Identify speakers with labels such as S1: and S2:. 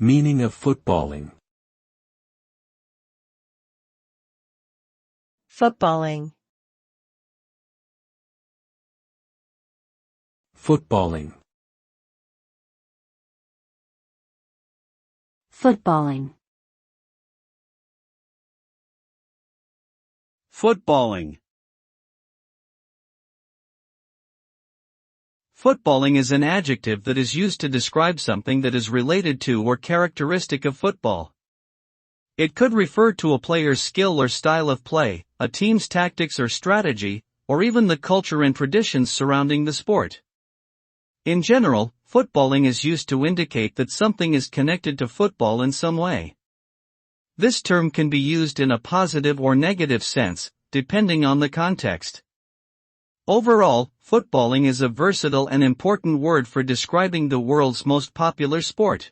S1: Meaning of footballing.
S2: Footballing.
S1: Footballing.
S3: Footballing.
S4: Footballing. Footballing is an adjective that is used to describe something that is related to or characteristic of football. It could refer to a player's skill or style of play, a team's tactics or strategy, or even the culture and traditions surrounding the sport. In general, footballing is used to indicate that something is connected to football in some way. This term can be used in a positive or negative sense, depending on the context. Overall, footballing is a versatile and important word for describing the world's most popular sport.